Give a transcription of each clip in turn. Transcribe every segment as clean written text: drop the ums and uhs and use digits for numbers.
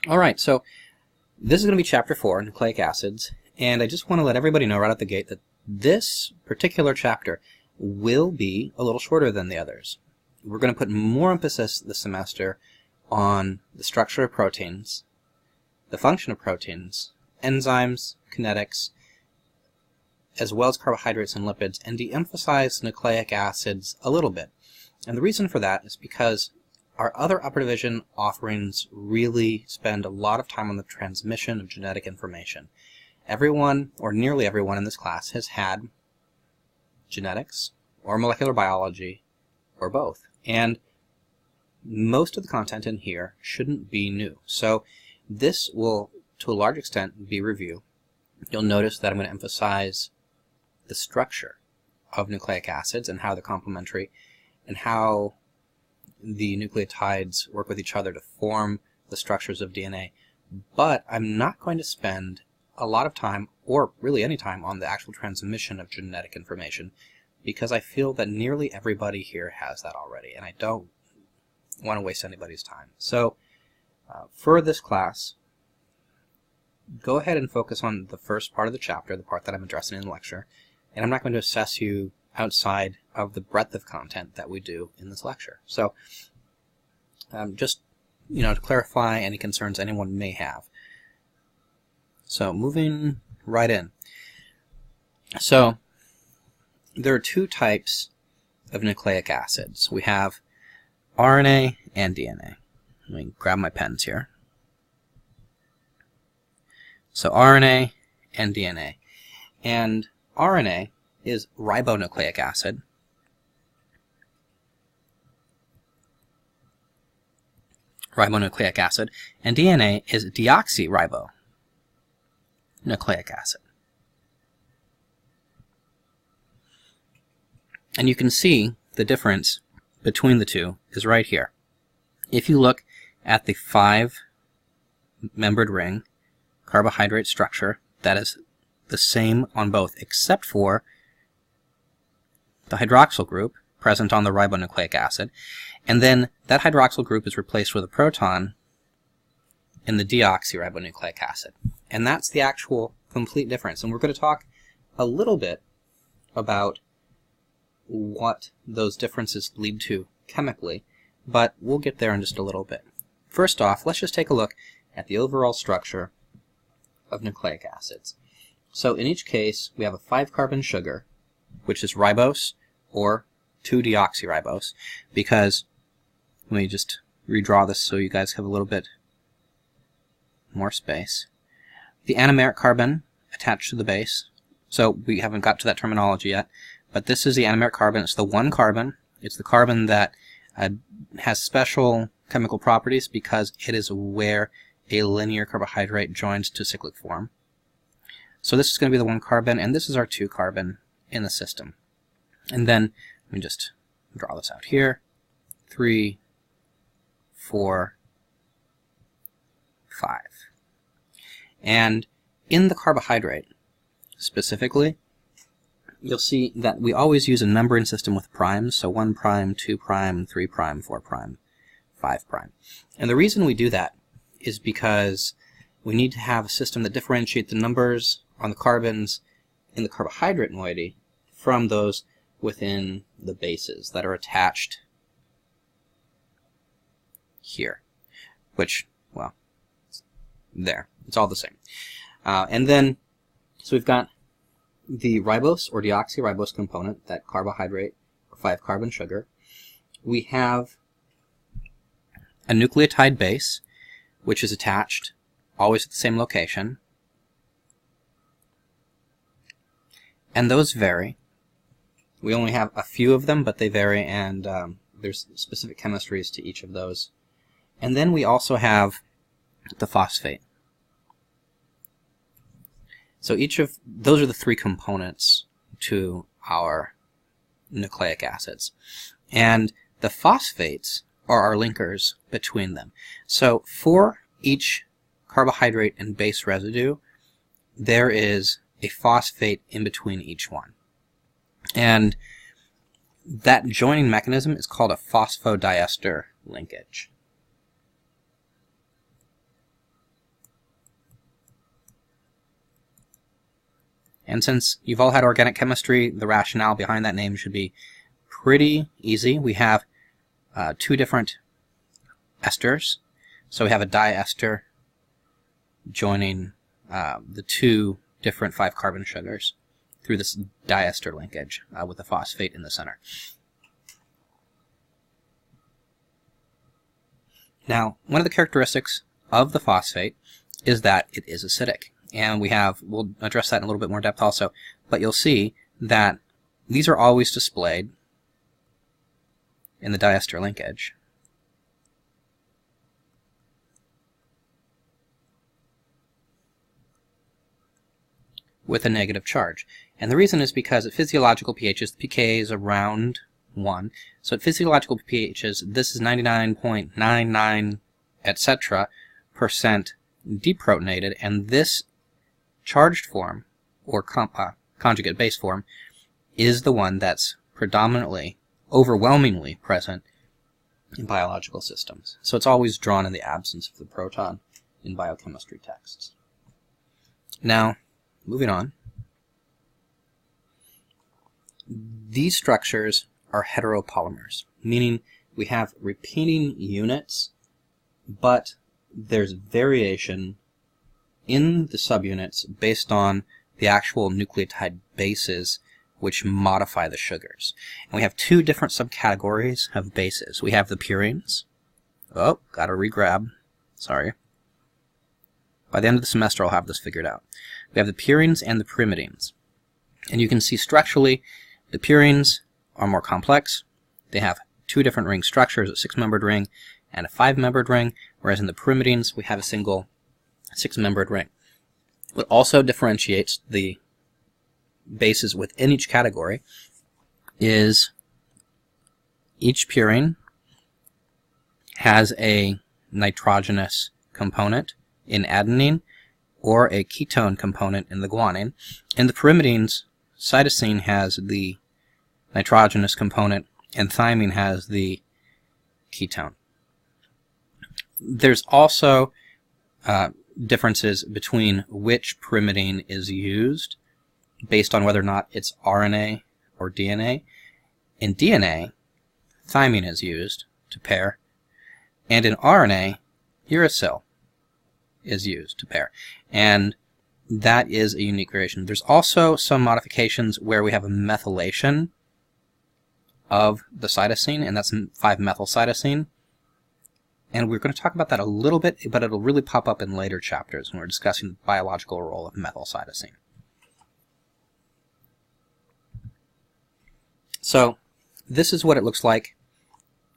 All right, so this is going to be Chapter 4, Nucleic Acids, and I just want to let everybody know right out the gate that this particular chapter will be a little shorter than the others. We're going to put more emphasis this semester on the structure of proteins, the function of proteins, enzymes, kinetics, as well as carbohydrates and lipids, and de-emphasize nucleic acids a little bit. And the reason for that is because our other upper division offerings really spend a lot of time on the transmission of genetic information. Everyone, or nearly everyone in this class, has had genetics, or molecular biology, or both. And most of the content in here shouldn't be new. So this will, to a large extent, be review. You'll notice that I'm going to emphasize the structure of nucleic acids and how they're complementary, and how the nucleotides work with each other to form the structures of DNA. But I'm not going to spend a lot of time, or really any time, on the actual transmission of genetic information, because I feel that nearly everybody here has that already, and I don't want to waste anybody's time. So for this class, go ahead and focus on the first part of the chapter, the part that I'm addressing in the lecture, and I'm not going to assess you outside of the breadth of content that we do in this lecture. So just, to clarify any concerns anyone may have. So moving right in. So there are two types of nucleic acids. We have RNA and DNA. Let me grab my pens here. So RNA and DNA. And RNA is ribonucleic acid. Ribonucleic acid. And DNA is deoxyribonucleic acid. And you can see the difference between the two is right here. If you look at the 5-membered ring carbohydrate structure, that is the same on both, except for the hydroxyl group present on the ribonucleic acid, and then that hydroxyl group is replaced with a proton in the deoxyribonucleic acid. And that's the actual complete difference. And we're going to talk a little bit about what those differences lead to chemically, but we'll get there in just a little bit. First off, let's just take a look at the overall structure of nucleic acids. So in each case, we have a 5-carbon sugar, which is ribose, or 2-deoxyribose, because, let me just redraw this so you guys have a little bit more space. The anomeric carbon attached to the base, so we haven't got to that terminology yet, but this is the anomeric carbon. It's the one carbon. It's the carbon that has special chemical properties because it is where a linear carbohydrate joins to cyclic form. So this is going to be the 1 carbon, and this is our 2 carbon in the system. And then, let me just draw this out here. 3, 4, 5. And in the carbohydrate, specifically, you'll see that we always use a numbering system with primes, so 1 prime, 2 prime, 3 prime, 4 prime, 5 prime. And the reason we do that is because we need to have a system that differentiates the numbers on the carbons in the carbohydrate moiety from those within the bases that are attached here, which, well, there. It's all the same. And then, so we've got the ribose or deoxyribose component, that carbohydrate or 5-carbon sugar. We have a nucleotide base, which is attached always at the same location. And those vary. We only have a few of them, but they vary, and there's specific chemistries to each of those. And then we also have the phosphate. So each of those are the 3 components to our nucleic acids. And the phosphates are our linkers between them. So for each carbohydrate and base residue, there is a phosphate in between each one. And that joining mechanism is called a phosphodiester linkage. And since you've all had organic chemistry, the rationale behind that name should be pretty easy. We have two different esters. So we have a diester joining the two different 5-carbon sugars through this diester linkage with the phosphate in the center. Now, one of the characteristics of the phosphate is that it is acidic. And we'll address that in a little bit more depth also, but you'll see that these are always displayed in the diester linkage. With a negative charge. And the reason is because at physiological pHs, the pK is around 1. So at physiological pHs, this is 99.99, etc. % deprotonated, and this charged form, or conjugate base form, is the one that's predominantly, overwhelmingly present in biological systems. So it's always drawn in the absence of the proton in biochemistry texts. Now, moving on. These structures are heteropolymers, meaning we have repeating units, but there's variation in the subunits based on the actual nucleotide bases which modify the sugars. And we have two different subcategories of bases. We have the purines. Oh, gotta re-grab. Sorry. By the end of the semester, I'll have this figured out. We have the purines and the pyrimidines. And you can see structurally, the purines are more complex. They have two different ring structures, a 6-membered ring and a 5-membered ring, whereas in the pyrimidines, we have a single 6-membered ring. What also differentiates the bases within each category is each purine has a nitrogenous component in adenine or a ketone component in the guanine. In the pyrimidines, cytosine has the nitrogenous component and thymine has the ketone. There's also differences between which pyrimidine is used based on whether or not it's RNA or DNA. In DNA, thymine is used to pair, and in RNA, uracil is used to pair. And that is a unique variation. There's also some modifications where we have a methylation of the cytosine, and that's 5-methylcytosine. And we're going to talk about that a little bit, but it'll really pop up in later chapters when we're discussing the biological role of methylcytosine. So this is what it looks like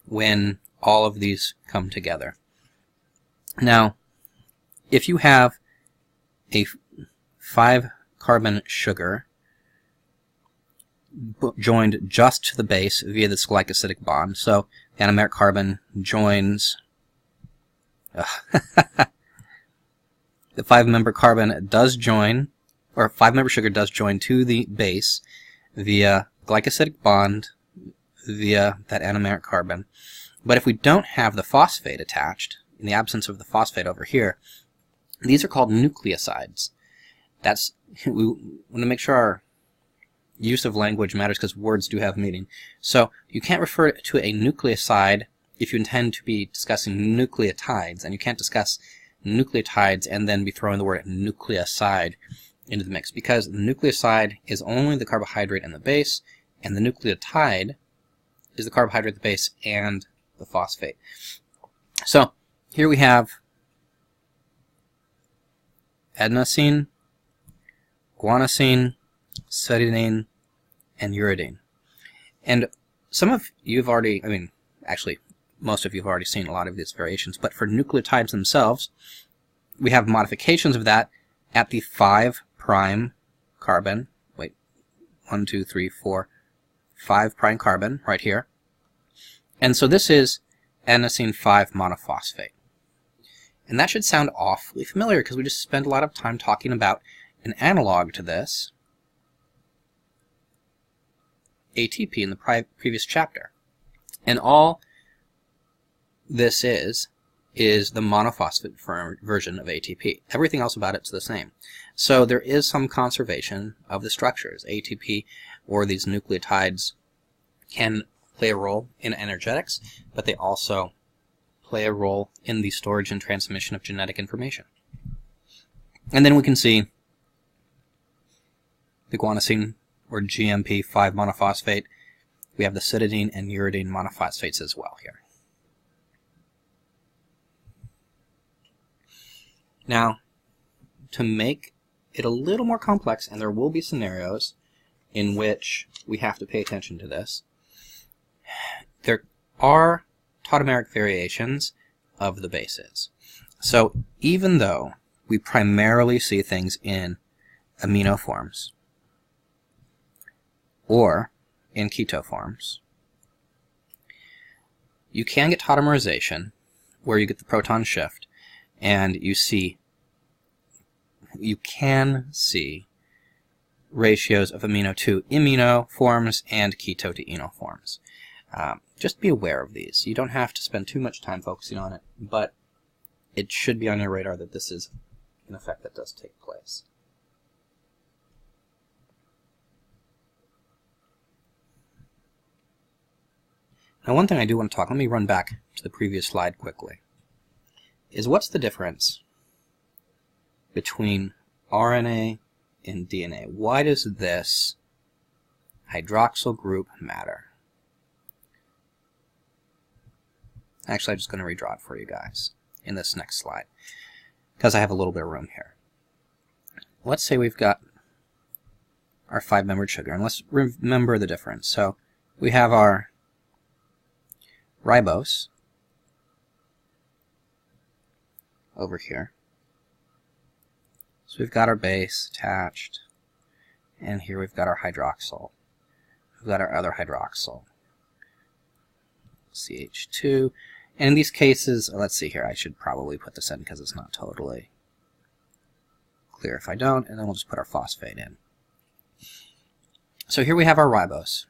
when all of these come together. Now, if you have a 5-carbon sugar joined just to the base via this glycosidic bond, so the anomeric carbon joins the 5-member carbon does join, or 5-member sugar does join to the base via glycosidic bond via that anomeric carbon. But if we don't have the phosphate attached, in the absence of the phosphate over here, these are called nucleosides. We want to make sure our use of language matters because words do have meaning. So you can't refer to a nucleoside if you intend to be discussing nucleotides, and you can't discuss nucleotides and then be throwing the word nucleoside into the mix, because the nucleoside is only the carbohydrate and the base, and the nucleotide is the carbohydrate, the base, and the phosphate. So here we have adenosine, guanosine, cytidine, and uridine. And some of you have already, actually, most of you have already seen a lot of these variations, but for nucleotides themselves, we have modifications of that at the 5' carbon. Wait, 1, 2, 3, 4, 5' carbon right here. And so this is adenosine 5 monophosphate. And that should sound awfully familiar because we just spent a lot of time talking about an analog to this, ATP, in the previous chapter. And all this is is the monophosphate version of ATP. Everything else about it's the same. So there is some conservation of the structures. ATP or these nucleotides can play a role in energetics, but they also play a role in the storage and transmission of genetic information. And then we can see the guanosine or GMP 5 monophosphate. We have the cytidine and uridine monophosphates as well here. Now, to make it a little more complex, and there will be scenarios in which we have to pay attention to this, there are tautomeric variations of the bases. So even though we primarily see things in amino forms or in keto forms, you can get tautomerization where you get the proton shift, and you can see ratios of amino to imino forms and keto to eno forms. Just be aware of these. You don't have to spend too much time focusing on it, but it should be on your radar that this is an effect that does take place. Now, one thing I do want to talk, let me run back to the previous slide quickly, is what's the difference between RNA and DNA? Why does this hydroxyl group matter? Actually, I'm just going to redraw it for you guys in this next slide, because I have a little bit of room here. Let's say we've got our 5-membered sugar, and let's remember the difference. So we have our ribose over here. So we've got our base attached, and here we've got our hydroxyl. We've got our other hydroxyl, CH2. And in these cases, let's see here, I should probably put this in because it's not totally clear if I don't, and then we'll just put our phosphate in. So here we have our ribose.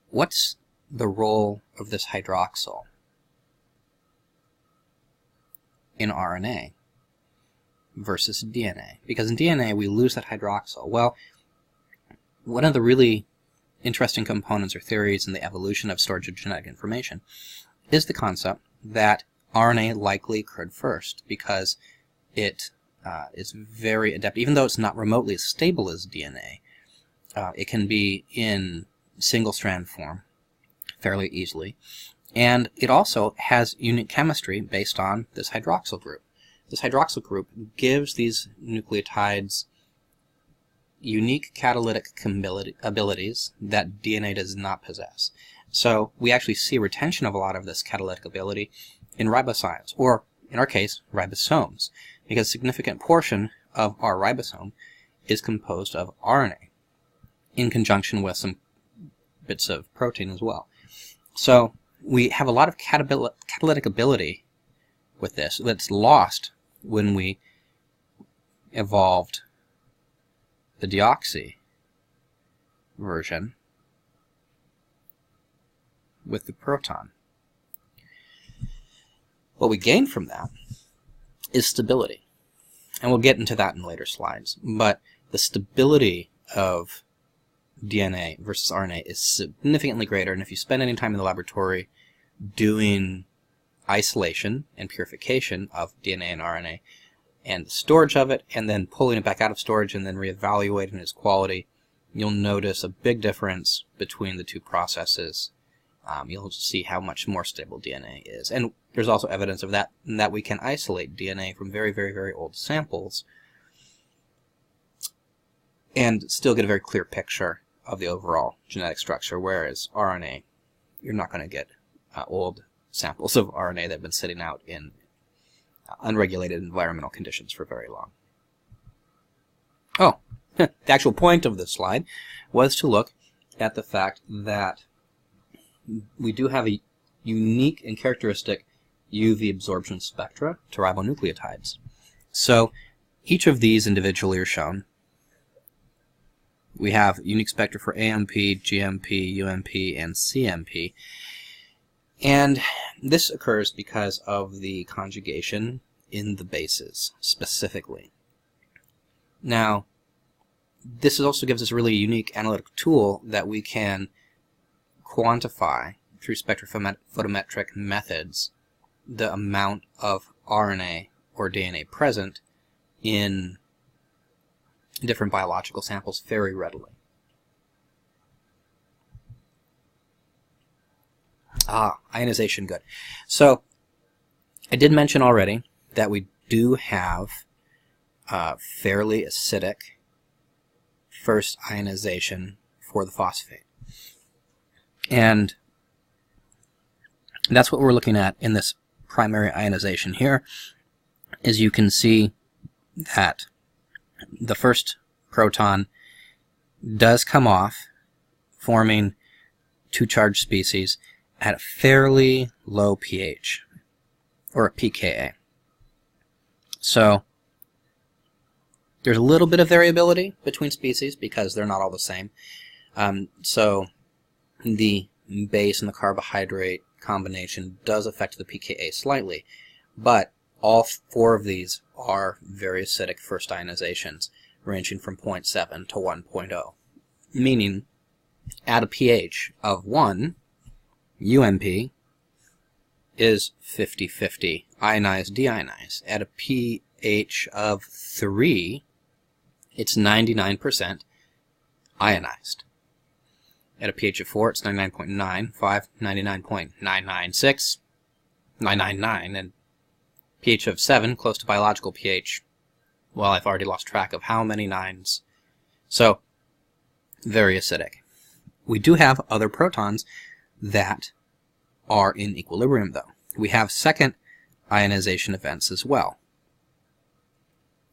What's the role of this hydroxyl in RNA versus DNA? Because in DNA we lose that hydroxyl. Well, one of the really interesting components or theories in the evolution of storage of genetic information is the concept that RNA likely occurred first, because it is very adept. Even though it's not remotely as stable as DNA, it can be in single-strand form fairly easily, and it also has unique chemistry based on this hydroxyl group. This hydroxyl group gives these nucleotides unique catalytic abilities that DNA does not possess. So we actually see retention of a lot of this catalytic ability in ribozymes, or in our case, ribosomes, because a significant portion of our ribosome is composed of RNA in conjunction with some bits of protein as well. So we have a lot of catalytic ability with this that's lost when we evolved the deoxy version with the proton. What we gain from that is stability, and we'll get into that in later slides, but the stability of DNA versus RNA is significantly greater, and if you spend any time in the laboratory doing isolation and purification of DNA and RNA and the storage of it, and then pulling it back out of storage and then reevaluating its quality, you'll notice a big difference between the two processes. You'll see how much more stable DNA is. And there's also evidence of that, in that we can isolate DNA from very, very, very old samples and still get a very clear picture of the overall genetic structure, whereas RNA, you're not going to get old samples of RNA that have been sitting out in unregulated environmental conditions for very long. Oh, the actual point of this slide was to look at the fact that we do have a unique and characteristic UV absorption spectra to ribonucleotides. So each of these individually are shown. We have unique spectra for AMP, GMP, UMP, and CMP. And this occurs because of the conjugation in the bases, specifically. Now, this also gives us a really unique analytical tool that we can quantify through spectrophotometric methods the amount of RNA or DNA present in different biological samples very readily. Ionization, good. So, I did mention already that we do have fairly acidic first ionization for the phosphate. And that's what we're looking at in this primary ionization here. Is you can see that the first proton does come off, forming two charged species at a fairly low pH, or a pKa. So there's a little bit of variability between species because they're not all the same. So the base and the carbohydrate combination does affect the pKa slightly, but all four of these are very acidic first ionizations, ranging from 0.7 to 1.0, meaning at a pH of 1, UMP is 50-50 ionized deionized. At a pH of 3, it's 99% ionized. At a pH of 4, it's 99.9, 5, 99.996, 999, and pH of 7, close to biological pH. Well, I've already lost track of how many nines. So, very acidic. We do have other protons that are in equilibrium, though. We have second ionization events as well.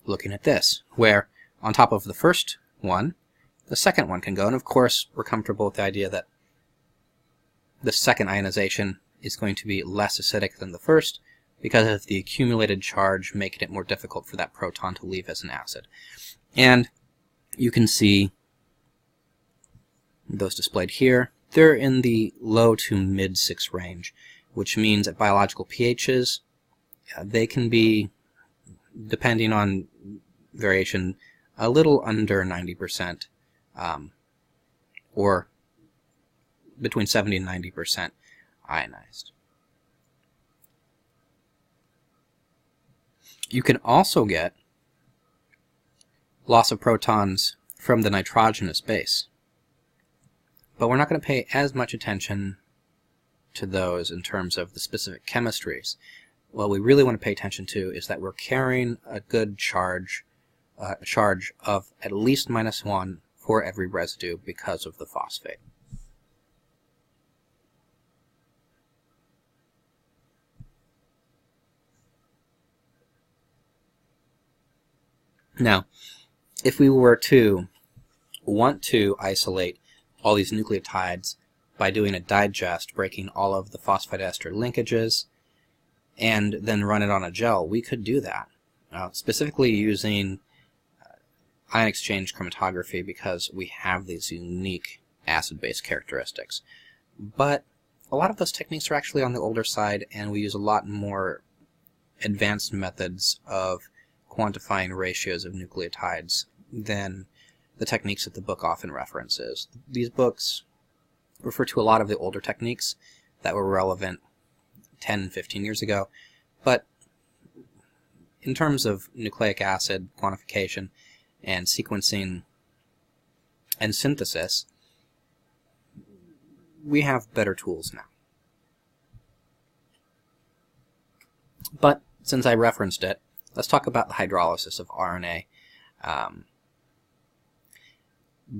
Looking at this, where on top of the first one, the second one can go. And of course, we're comfortable with the idea that the second ionization is going to be less acidic than the first because of the accumulated charge making it more difficult for that proton to leave as an acid. And you can see those displayed here. They're in the low to mid 6 range, which means at biological pHs, they can be, depending on variation, a little under 90%, or between 70 and 90% ionized. You can also get loss of protons from the nitrogenous base, but we're not going to pay as much attention to those in terms of the specific chemistries. What we really want to pay attention to is that we're carrying a good charge, a charge of at least -1 for every residue because of the phosphate. Now, if we were to want to isolate all these nucleotides by doing a digest, breaking all of the phosphate ester linkages, and then run it on a gel, we could do that, specifically using ion exchange chromatography because we have these unique acid-base characteristics. But a lot of those techniques are actually on the older side, and we use a lot more advanced methods of quantifying ratios of nucleotides than the techniques that the book often references. These books refer to a lot of the older techniques that were relevant 10, 15 years ago, but in terms of nucleic acid quantification and sequencing and synthesis, we have better tools now. But since I referenced it, let's talk about the hydrolysis of RNA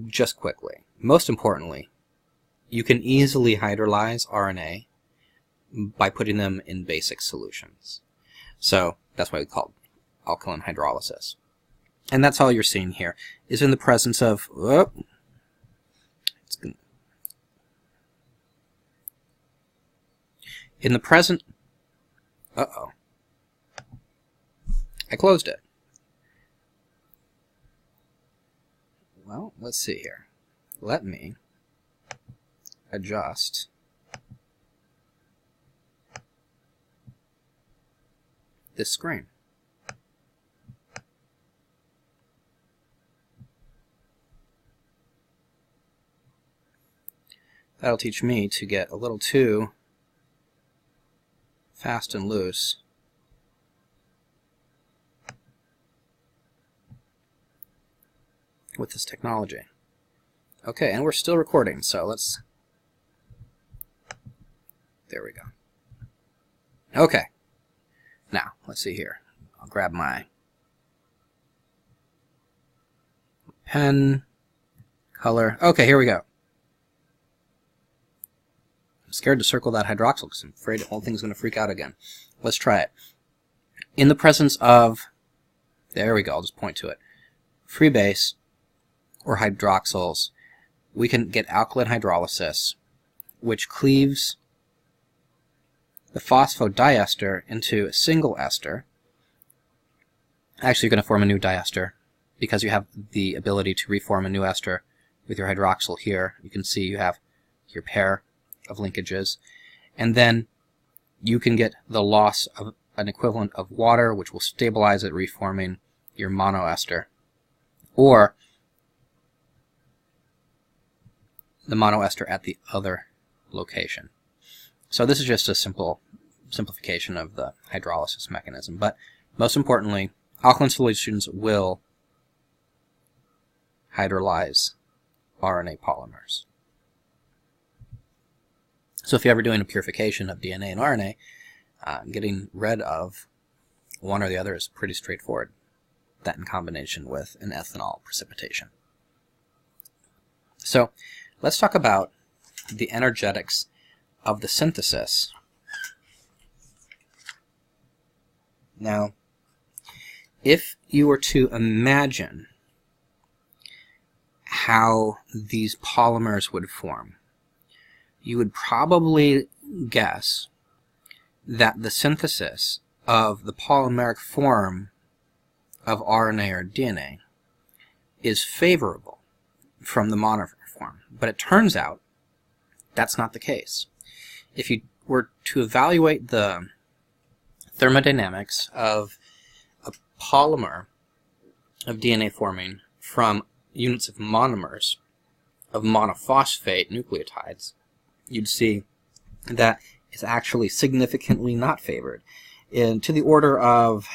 just quickly. Most importantly, you can easily hydrolyze RNA by putting them in basic solutions. So that's why we call it alkaline hydrolysis. And that's all you're seeing here, is in the presence of, in the present, I closed it. Well, let's see here. Let me adjust this screen. That'll teach me to get a little too fast and loose with this technology. Okay, and we're still recording, so let's... There we go. Okay. Now, let's see here. I'll grab my pen, color. Okay, here we go. I'm scared to circle that hydroxyl because I'm afraid the whole thing's going to freak out again. Let's try it. In the presence of, there we go, I'll just point to it, free base or hydroxyls, we can get alkaline hydrolysis, which cleaves the phosphodiester into a single ester. Actually, you're going to form a new diester because you have the ability to reform a new ester with your hydroxyl here. You can see you have your pair of linkages. And then you can get the loss of an equivalent of water, which will stabilize it, reforming your monoester. Or the monoester at the other location. So this is just a simple simplification of the hydrolysis mechanism. But most importantly, alkaline solutions will hydrolyze RNA polymers. So if you're ever doing a purification of DNA and RNA, getting rid of one or the other is pretty straightforward. That in combination with an ethanol precipitation. So let's talk about the energetics of the synthesis. Now, if you were to imagine how these polymers would form, you would probably guess that the synthesis of the polymeric form of RNA or DNA is favorable from the monomer form. But it turns out that's not the case. If you were to evaluate the thermodynamics of a polymer of DNA forming from units of monomers of monophosphate nucleotides, you'd see that it's actually significantly not favored, to the order of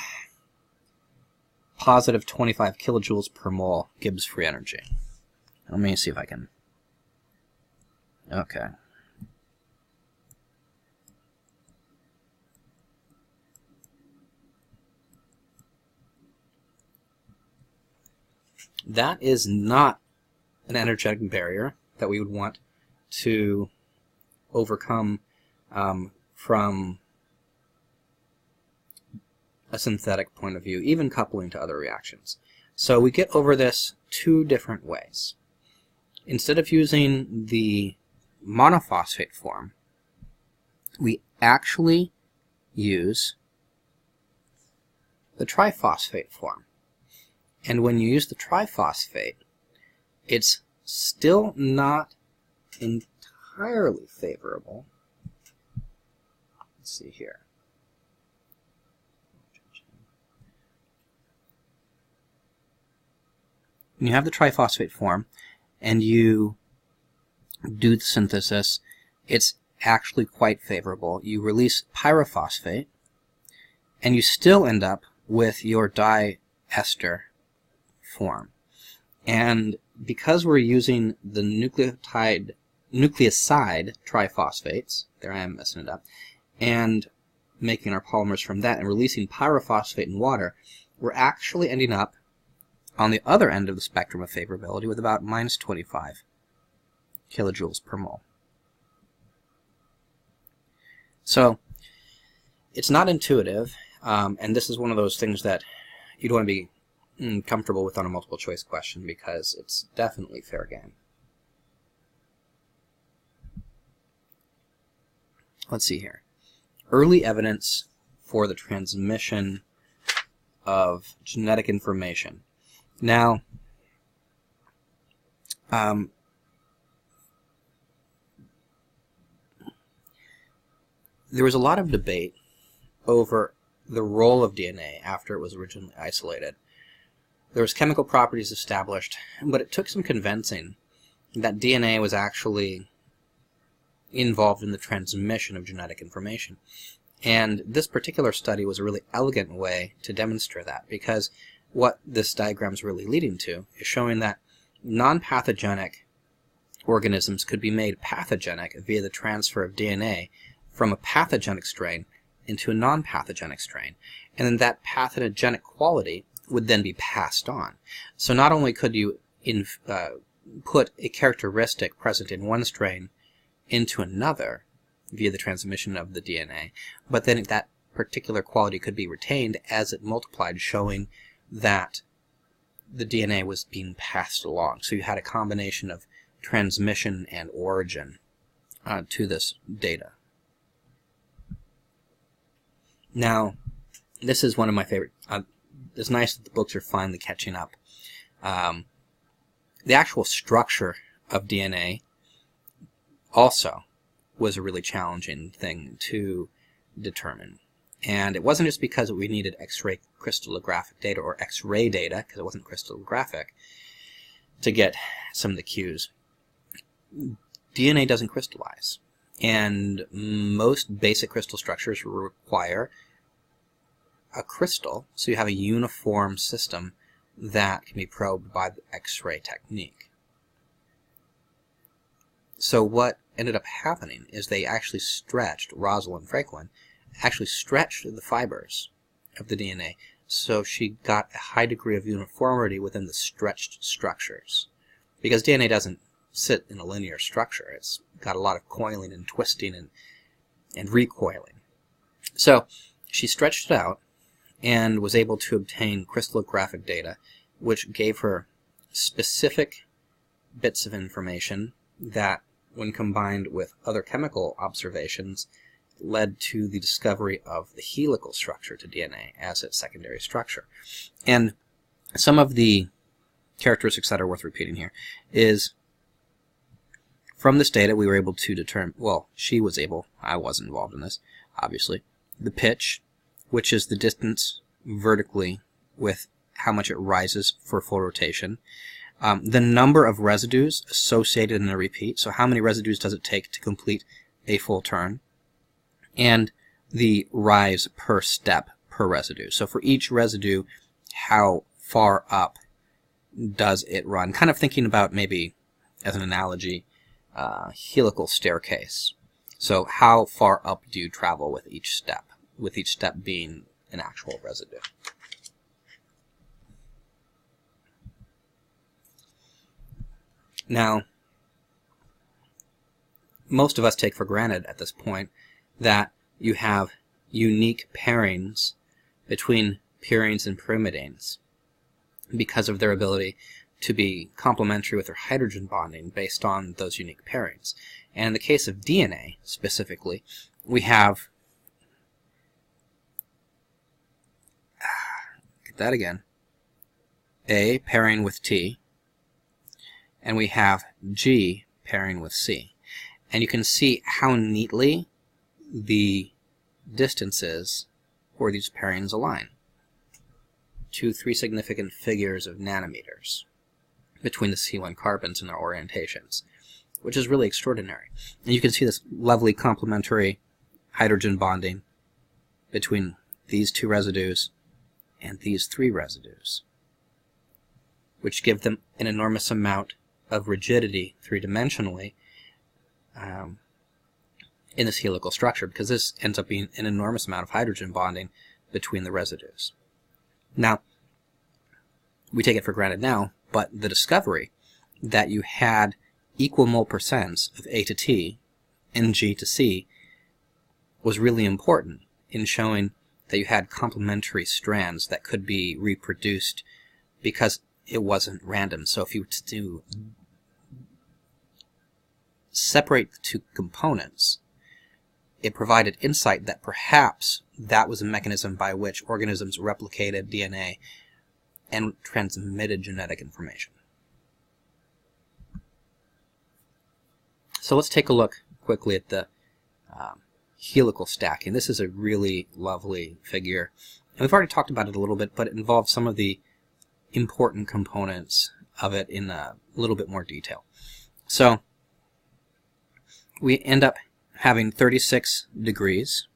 positive 25 kilojoules per mole Gibbs free energy. Let me see if I can... Okay. That is not an energetic barrier that we would want to overcome from a synthetic point of view, even coupling to other reactions. So we get over this two different ways. Instead of using the monophosphate form, we actually use the triphosphate form. And when you use the triphosphate, it's still not entirely favorable. Let's see here. When you have the triphosphate form and you do the synthesis, it's actually quite favorable. You release pyrophosphate and you still end up with your diester form. And because we're using the nucleoside triphosphates, there I am messing it up, and making our polymers from that and releasing pyrophosphate in water, we're actually ending up on the other end of the spectrum of favorability with about minus 25 kilojoules per mole. So it's not intuitive, and this is one of those things that you'd want to be comfortable with on a multiple choice question because it's definitely fair game. Let's see here. Early evidence for the transmission of genetic information. Now, there was a lot of debate over the role of DNA after it was originally isolated. There was chemical properties established, but it took some convincing that DNA was actually involved in the transmission of genetic information. And this particular study was a really elegant way to demonstrate that, because what this diagram is really leading to is showing that non-pathogenic organisms could be made pathogenic via the transfer of DNA from a pathogenic strain into a non-pathogenic strain. And then that pathogenic quality would then be passed on. So not only could you put a characteristic present in one strain into another via the transmission of the DNA, but then that particular quality could be retained as it multiplied, showing that the DNA was being passed along. So you had a combination of transmission and origin to this data. Now, this is one of my favorite. It's nice that the books are finally catching up. The actual structure of DNA also was a really challenging thing to determine. And it wasn't just because we needed X-ray crystallographic data, or X-ray data, because it wasn't crystallographic, to get some of the cues. DNA doesn't crystallize, and most basic crystal structures require a crystal, so you have a uniform system that can be probed by the X-ray technique. So what ended up happening is they actually stretched, Rosalind Franklin actually stretched the fibers of the DNA, so she got a high degree of uniformity within the stretched structures. Because DNA doesn't sit in a linear structure. It's got a lot of coiling and twisting and recoiling. So she stretched it out and was able to obtain crystallographic data, which gave her specific bits of information that, when combined with other chemical observations, led to the discovery of the helical structure to DNA as its secondary structure. And some of the characteristics that are worth repeating here is, from this data we were able to determine, well, she was able, I wasn't involved in this, obviously, the pitch, which is the distance vertically with how much it rises for full rotation, the number of residues associated in a repeat, so how many residues does it take to complete a full turn, and the rise per step per residue. So for each residue, how far up does it run? Kind of thinking about, maybe as an analogy, helical staircase. So how far up do you travel with each step being an actual residue. Now, most of us take for granted at this point that you have unique pairings between purines and pyrimidines because of their ability to be complementary with their hydrogen bonding based on those unique pairings. And in the case of DNA specifically, we have that again, A pairing with T, and we have G pairing with C. And you can see how neatly the distances for these pairings align to 3 significant figures of nanometers between the C1 carbons and their orientations, which is really extraordinary. And you can see this lovely complementary hydrogen bonding between these 2 residues and these 3 residues, which give them an enormous amount of rigidity 3-dimensionally in this helical structure, because this ends up being an enormous amount of hydrogen bonding between the residues. Now, we take it for granted now, but the discovery that you had equal mole percents of A to T and G to C was really important in showing that you had complementary strands that could be reproduced, because it wasn't random. So if you were to separate the 2 components, it provided insight that perhaps that was a mechanism by which organisms replicated DNA and transmitted genetic information. So let's take a look quickly at the helical stacking. This is a really lovely figure. And we've already talked about it a little bit, but it involves some of the important components of it in a little bit more detail. So we end up having 36 degrees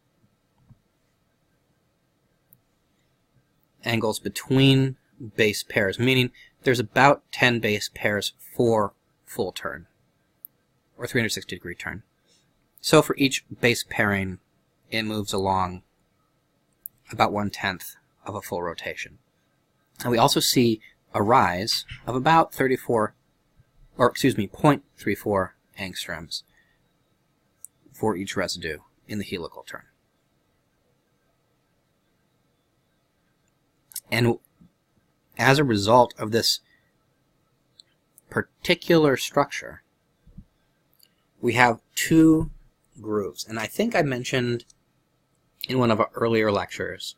angles between base pairs, meaning there's about 10 base pairs for full turn, or 360 degree turn. So for each base pairing, it moves along about 1/10 of a full rotation. And we also see a rise of about 0.34 angstroms for each residue in the helical turn. And as a result of this particular structure, we have two grooves. And I think I mentioned in one of our earlier lectures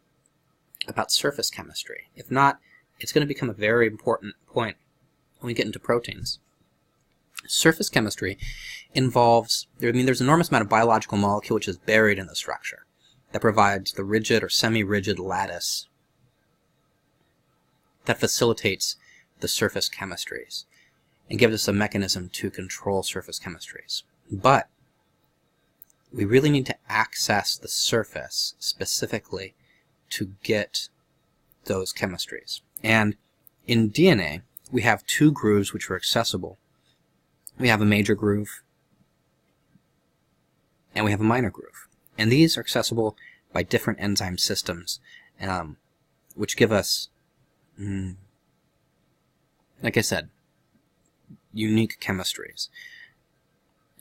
about surface chemistry. If not, it's going to become a very important point when we get into proteins. Surface chemistry involves, there's an enormous amount of biological molecule which is buried in the structure that provides the rigid or semi-rigid lattice that facilitates the surface chemistries and gives us a mechanism to control surface chemistries. But we really need to access the surface specifically to get those chemistries. And in DNA, we have two grooves which are accessible. We have a major groove and we have a minor groove. And these are accessible by different enzyme systems, which give us, like I said, unique chemistries.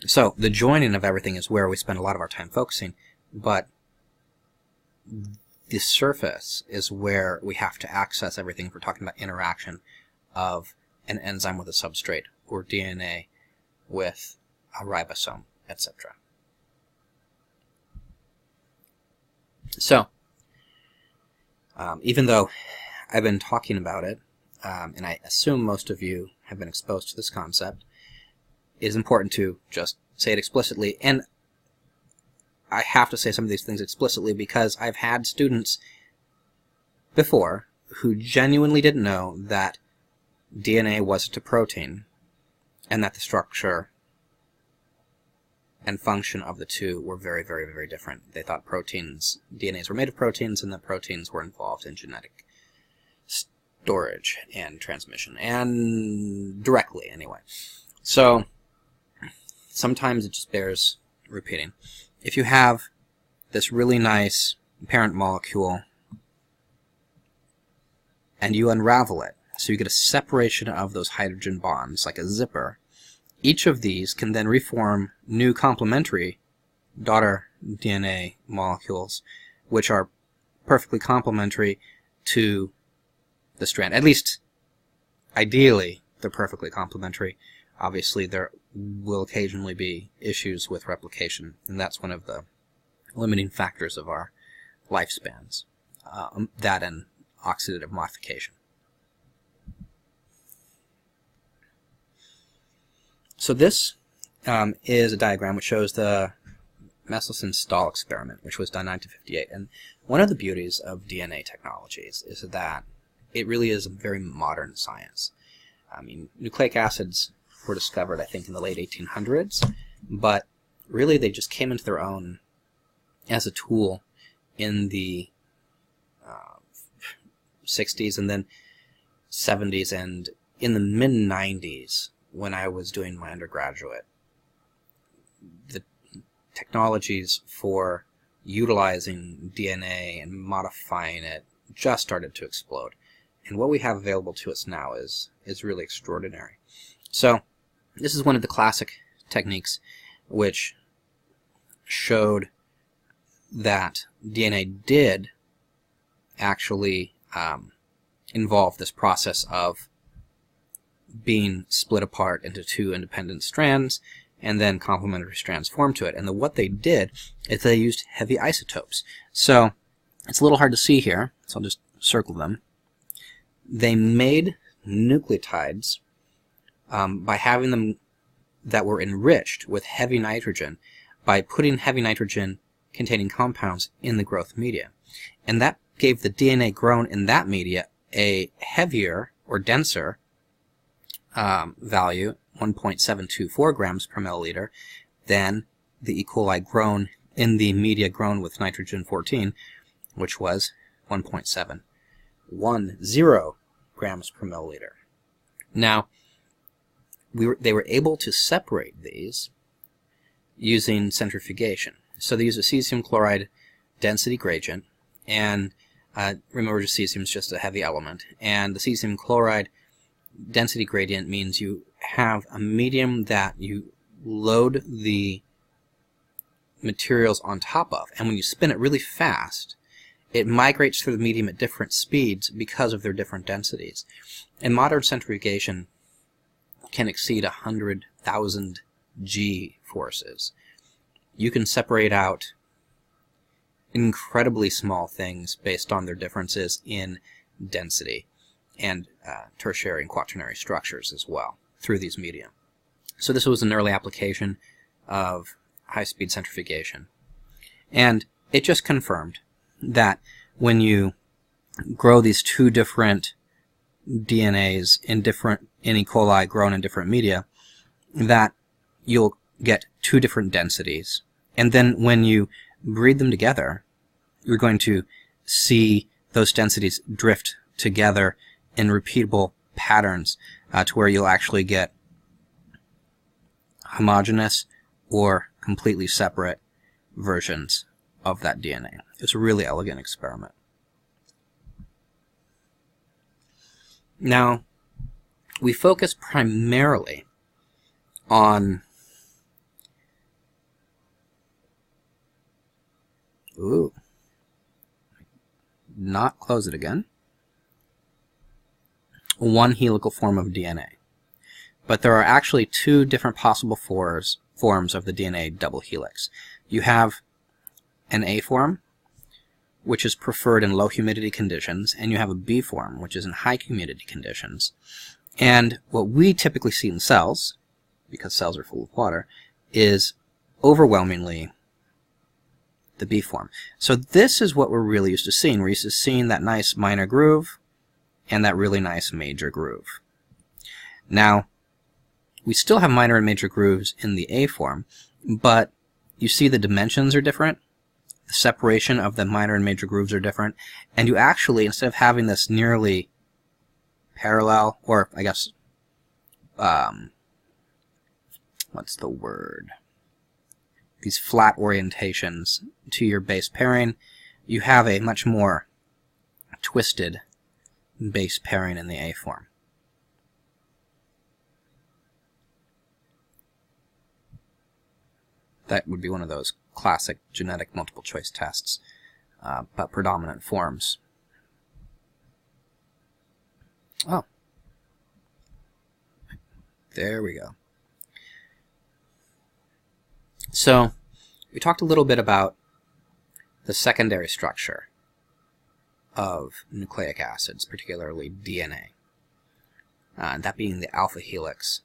So the joining of everything is where we spend a lot of our time focusing, but the surface is where we have to access everything if we're talking about interaction of an enzyme with a substrate or DNA with a ribosome, etc. So, even though I've been talking about it, and I assume most of you have been exposed to this concept, it is important to just say it explicitly. And I have to say some of these things explicitly because I've had students before who genuinely didn't know that DNA wasn't a protein and that the structure and function of the two were very, very, very different. They thought DNAs were made of proteins, and that proteins were involved in genetic storage and transmission, and directly anyway. So sometimes it just bears repeating. If you have this really nice parent molecule and you unravel it, so you get a separation of those hydrogen bonds like a zipper, each of these can then reform new complementary daughter DNA molecules, which are perfectly complementary to the strand. At least, ideally, they're perfectly complementary. Obviously, there will occasionally be issues with replication, and that's one of the limiting factors of our lifespans, that and oxidative modification. So this is a diagram which shows the Meselson-Stahl experiment, which was done in 1958. And one of the beauties of DNA technologies is that it really is a very modern science. I mean, nucleic acids were discovered, I think, in the late 1800s, but really they just came into their own as a tool in the 60s and then 70s, and in the mid-90s, when I was doing my undergraduate, the technologies for utilizing DNA and modifying it just started to explode. And what we have available to us now is really extraordinary. So this is one of the classic techniques which showed that DNA did actually involve this process of being split apart into two independent strands, and then complementary strands formed to it. And what they did is they used heavy isotopes. So it's a little hard to see here, so I'll just circle them. They made nucleotides by having them that were enriched with heavy nitrogen, by putting heavy nitrogen containing compounds in the growth media. And that gave the DNA grown in that media a heavier or denser value, 1.724 grams per milliliter, than the E. coli grown in the media grown with nitrogen-14, which was 1.710 grams per milliliter. Now, they were able to separate these using centrifugation. So they use a cesium chloride density gradient, and remember, cesium is just a heavy element, and the cesium chloride density gradient means you have a medium that you load the materials on top of, and when you spin it really fast, it migrates through the medium at different speeds because of their different densities. And modern centrifugation can exceed 100,000 G forces. You can separate out incredibly small things based on their differences in density and tertiary and quaternary structures as well through these media. So this was an early application of high-speed centrifugation. And it just confirmed that when you grow these two different DNAs in E. coli grown in different media, that you'll get two different densities. And then when you breed them together, you're going to see those densities drift together in repeatable patterns to where you'll actually get homogeneous or completely separate versions of that DNA. It's a really elegant experiment. Now, we focus primarily on not close it again. One helical form of DNA. But there are actually two different possible forms of the DNA double helix. You have an A form, which is preferred in low humidity conditions, and you have a B form, which is in high humidity conditions. And what we typically see in cells, because cells are full of water, is overwhelmingly the B form. So this is what we're really used to seeing. We're used to seeing that nice minor groove and that really nice major groove. Now, we still have minor and major grooves in the A form, but you see the dimensions are different, the separation of the minor and major grooves are different, and you actually, instead of having this nearly parallel, or I guess, what's the word? These flat orientations to your base pairing, you have a much more twisted base pairing in the A form. That would be one of those classic genetic multiple choice tests, but predominant forms. Oh, there we go. So, we talked a little bit about the secondary structure of nucleic acids, particularly DNA, that being the alpha helix,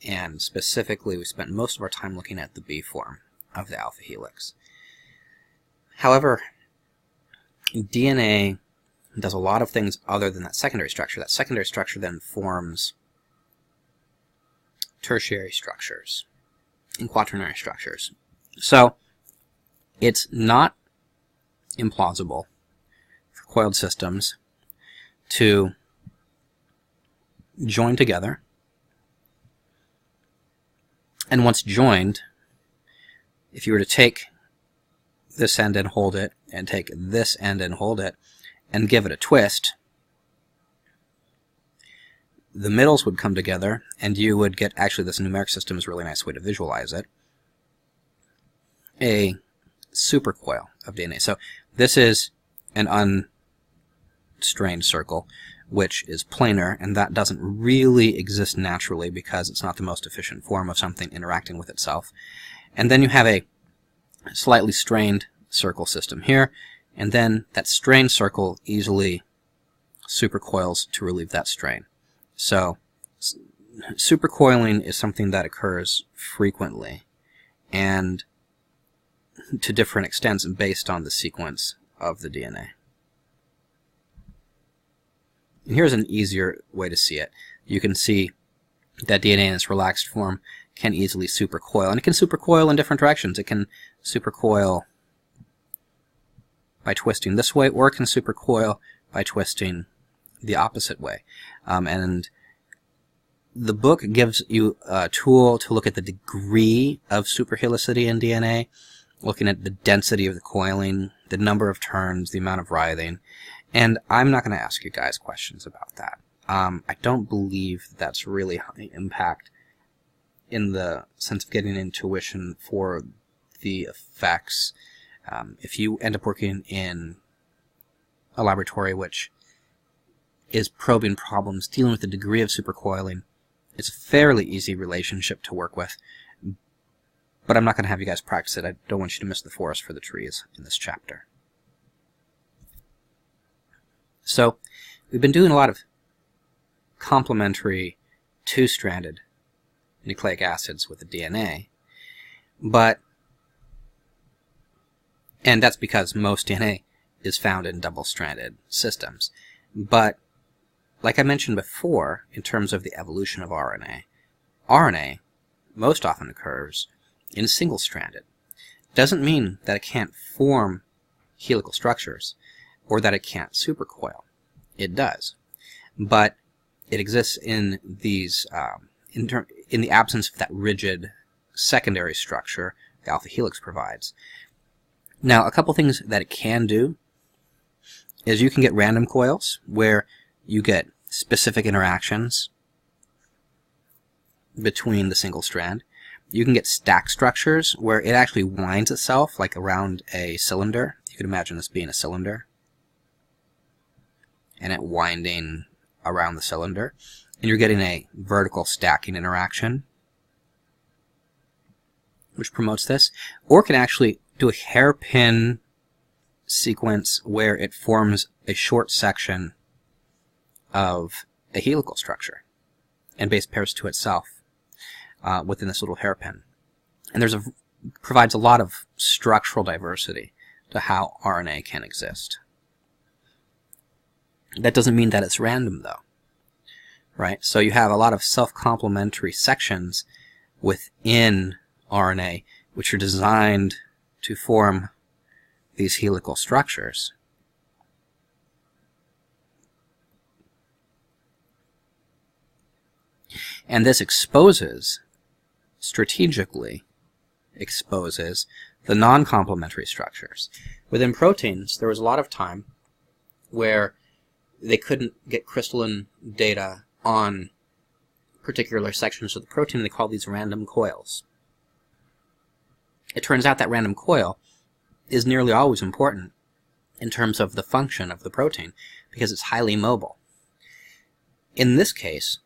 and specifically we spent most of our time looking at the B form of the alpha helix. However, DNA does a lot of things other than that secondary structure. That secondary structure then forms tertiary structures and quaternary structures. So, it's not implausible for coiled systems to join together, and once joined, if you were to take this end and hold it, and take this end and hold it, and give it a twist, the middles would come together, and you would get, actually this numeric system is a really nice way to visualize it, a supercoil of DNA. So this is an unstrained circle, which is planar, and that doesn't really exist naturally because it's not the most efficient form of something interacting with itself. And then you have a slightly strained circle system here, and then that strained circle easily supercoils to relieve that strain. So supercoiling is something that occurs frequently, and to different extents based on the sequence of the DNA. And here's an easier way to see it. You can see that DNA in its relaxed form can easily supercoil, and it can supercoil in different directions. It can supercoil by twisting this way, or it can supercoil by twisting the opposite way. And the book gives you a tool to look at the degree of superhelicity in DNA, looking at the density of the coiling, the number of turns, the amount of writhing, and I'm not going to ask you guys questions about that. I don't believe that's really high impact in the sense of getting intuition for the effects. If you end up working in a laboratory which is probing problems dealing with the degree of supercoiling, it's a fairly easy relationship to work with, but I'm not going to have you guys practice it. I don't want you to miss the forest for the trees in this chapter. So we've been doing a lot of complementary two-stranded nucleic acids with the DNA, and that's because most DNA is found in double-stranded systems. But like I mentioned before, in terms of the evolution of RNA most often occurs in single-stranded. Doesn't mean that it can't form helical structures or that it can't supercoil. It does. But it exists in these in the absence of that rigid secondary structure the alpha helix provides. Now, a couple things that it can do is you can get random coils where you get specific interactions between the single strand. You can get stack structures where it actually winds itself like around a cylinder. You could imagine this being a cylinder, and it winding around the cylinder, and you're getting a vertical stacking interaction which promotes this. Or it can actually do a hairpin sequence where it forms a short section of a helical structure and base pairs to itself within this little hairpin. And provides a lot of structural diversity to how RNA can exist. That doesn't mean that it's random, though, right? So you have a lot of self-complementary sections within RNA which are designed to form these helical structures. And this strategically exposes the non-complementary structures. Within proteins, there was a lot of time where they couldn't get crystalline data on particular sections of the protein. They call these random coils. It turns out that random coil is nearly always important in terms of the function of the protein because it's highly mobile. In this case,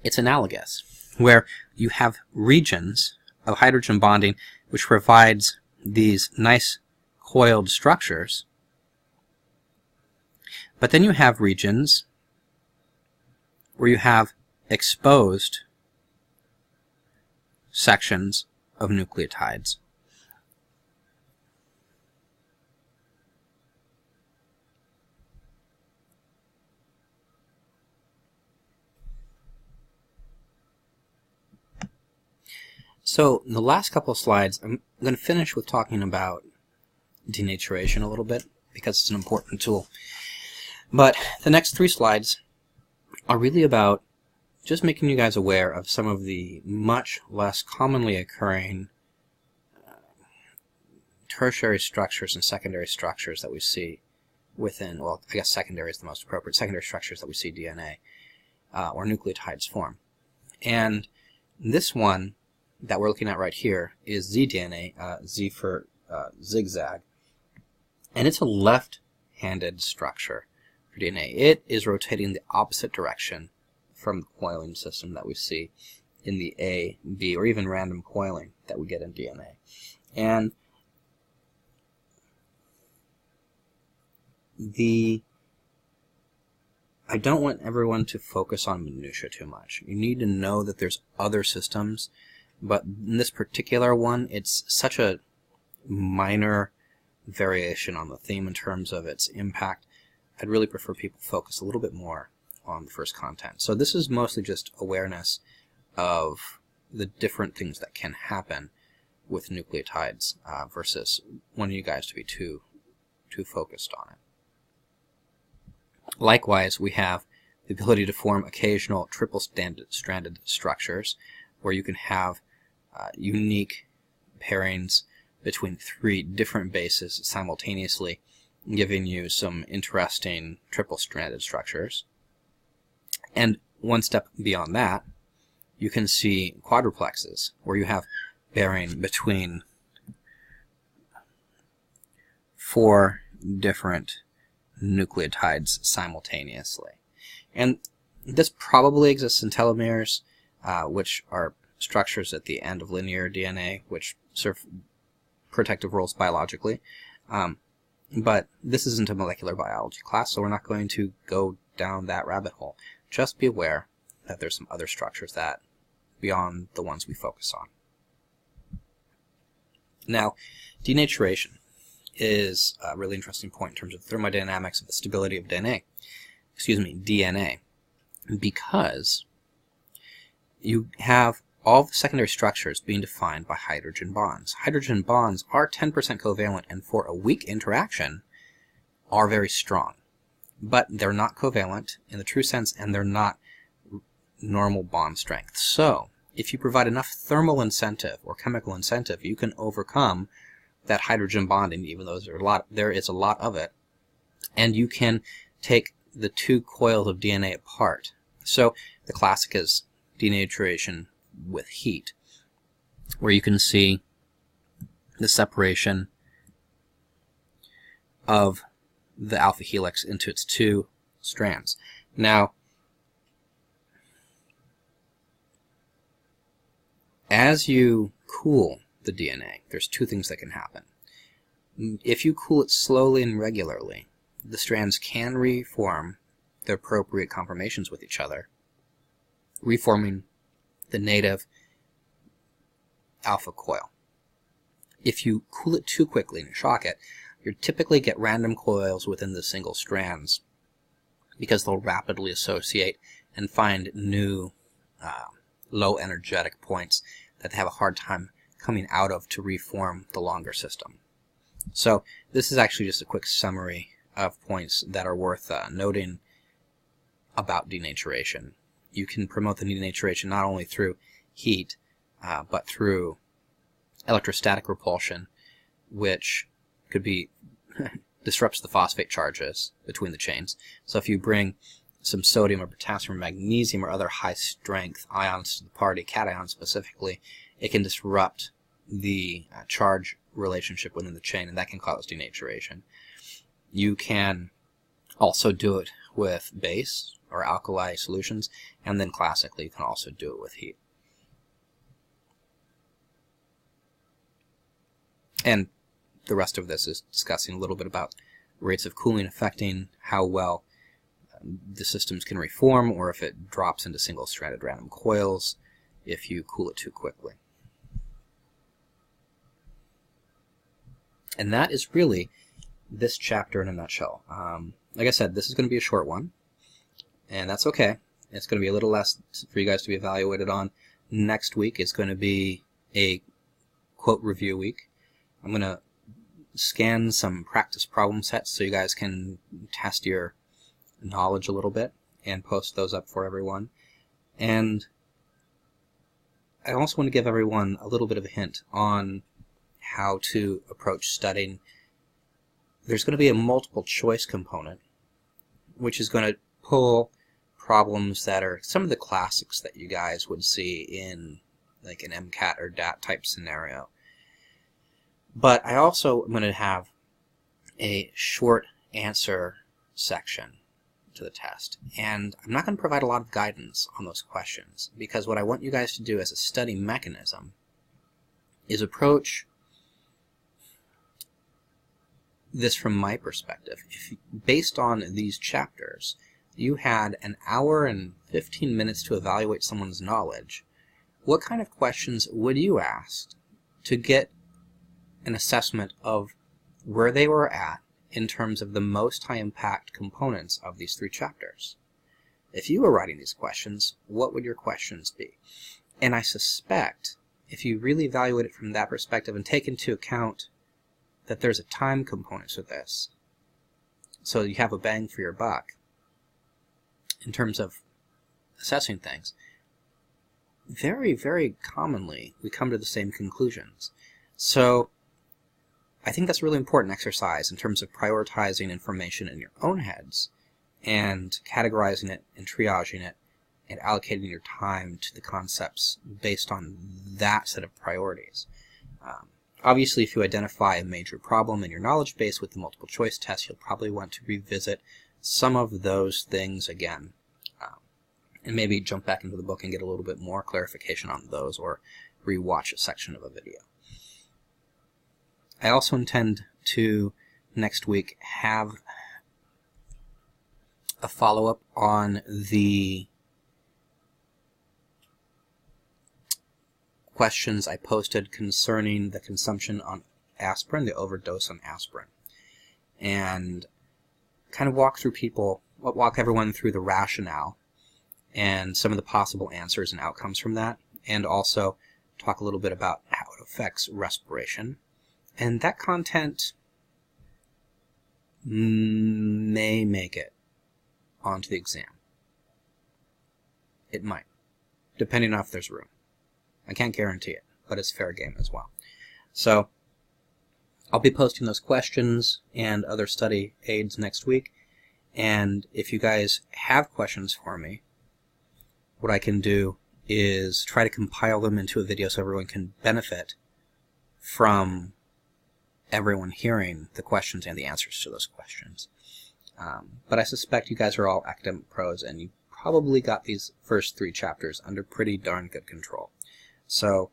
it's analogous, where you have regions of hydrogen bonding which provides these nice coiled structures, but then you have regions where you have exposed sections of nucleotides. So in the last couple of slides, I'm going to finish with talking about denaturation a little bit because it's an important tool. But the next 3 slides are really about just making you guys aware of some of the much less commonly occurring tertiary structures and secondary structures that we see within, well, I guess secondary is the most appropriate, secondary structures that we see DNA or nucleotides form. And this one that we're looking at right here is zDNA, Z for zigzag, and it's a left-handed structure for DNA. It is rotating the opposite direction from the coiling system that we see in the A, B, or even random coiling that we get in DNA. And I don't want everyone to focus on minutia too much. You need to know that there's other systems, but in this particular one, it's such a minor variation on the theme in terms of its impact, I'd really prefer people focus a little bit more on the first content. So this is mostly just awareness of the different things that can happen with nucleotides versus wanting you guys to be too focused on it. Likewise, we have the ability to form occasional triple-stranded structures where you can have unique pairings between 3 different bases simultaneously, giving you some interesting triple-stranded structures. And one step beyond that, you can see quadruplexes, where you have pairing between 4 different nucleotides simultaneously. And this probably exists in telomeres, which are structures at the end of linear DNA, which serve protective roles biologically. But this isn't a molecular biology class, so we're not going to go down that rabbit hole. Just be aware that there's some other structures that beyond the ones we focus on. Now, denaturation is a really interesting point in terms of thermodynamics of the stability of DNA, because you have all the secondary structures being defined by hydrogen bonds. Hydrogen bonds are 10% covalent, and for a weak interaction are very strong. But they're not covalent in the true sense, and they're not normal bond strength. So, if you provide enough thermal incentive or chemical incentive, you can overcome that hydrogen bonding, even though there is a lot of it, and you can take the 2 coils of DNA apart. So the classic is denaturation with heat, where you can see the separation of the alpha helix into its 2 strands. Now, as you cool the DNA, there's 2 things that can happen. If you cool it slowly and regularly, the strands can reform the appropriate conformations with each other, reforming the native alpha coil. If you cool it too quickly and shock it, you typically get random coils within the single strands because they'll rapidly associate and find new low energetic points that they have a hard time coming out of to reform the longer system. So this is actually just a quick summary of points that are worth noting about denaturation. You can promote the denaturation not only through heat, but through electrostatic repulsion, which could be disrupts the phosphate charges between the chains. So if you bring some sodium or potassium or magnesium or other high-strength ions to the party, cations specifically, it can disrupt the charge relationship within the chain, and that can cause denaturation. You can also do it with base or alkali solutions, and then classically you can also do it with heat. And the rest of this is discussing a little bit about rates of cooling affecting how well the systems can reform, or if it drops into single-stranded random coils if you cool it too quickly. And that is really this chapter in a nutshell. Like I said, this is going to be a short one, and that's okay. It's going to be a little less for you guys to be evaluated on. Next week is going to be a quote review week. I'm going to scan some practice problem sets so you guys can test your knowledge a little bit and post those up for everyone. And I also want to give everyone a little bit of a hint on how to approach studying. There's going to be a multiple choice component, which is going to pull problems that are some of the classics that you guys would see in like an MCAT or DAT type scenario. But I also am going to have a short answer section to the test. And I'm not going to provide a lot of guidance on those questions, because what I want you guys to do as a study mechanism is approach this from my perspective. If, based on these chapters, you had an hour and 15 minutes to evaluate someone's knowledge, what kind of questions would you ask to get an assessment of where they were at in terms of the most high impact components of these 3 chapters. If you were writing these questions, what would your questions be? And I suspect if you really evaluate it from that perspective and take into account that there's a time component to this, so you have a bang for your buck in terms of assessing things, very, very commonly we come to the same conclusions. So I think that's a really important exercise in terms of prioritizing information in your own heads and categorizing it and triaging it and allocating your time to the concepts based on that set of priorities. Obviously, if you identify a major problem in your knowledge base with the multiple choice test, you'll probably want to revisit some of those things again, and maybe jump back into the book and get a little bit more clarification on those, or rewatch a section of a video. I also intend to, next week, have a follow-up on the questions I posted concerning the consumption on aspirin, the overdose on aspirin, and kind of walk everyone through the rationale and some of the possible answers and outcomes from that, and also talk a little bit about how it affects respiration. And that content may make it onto the exam. It might, depending on if there's room. I can't guarantee it, but it's fair game as well. So I'll be posting those questions and other study aids next week. And if you guys have questions for me, what I can do is try to compile them into a video so everyone can benefit from everyone hearing the questions and the answers to those questions. But I suspect you guys are all academic pros, and you probably got these first 3 chapters under pretty darn good control. So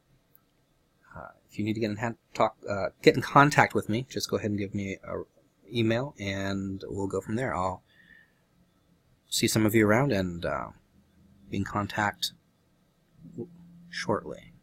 if you need to get in contact with me, just go ahead and give me an email, and we'll go from there. I'll see some of you around and be in contact shortly.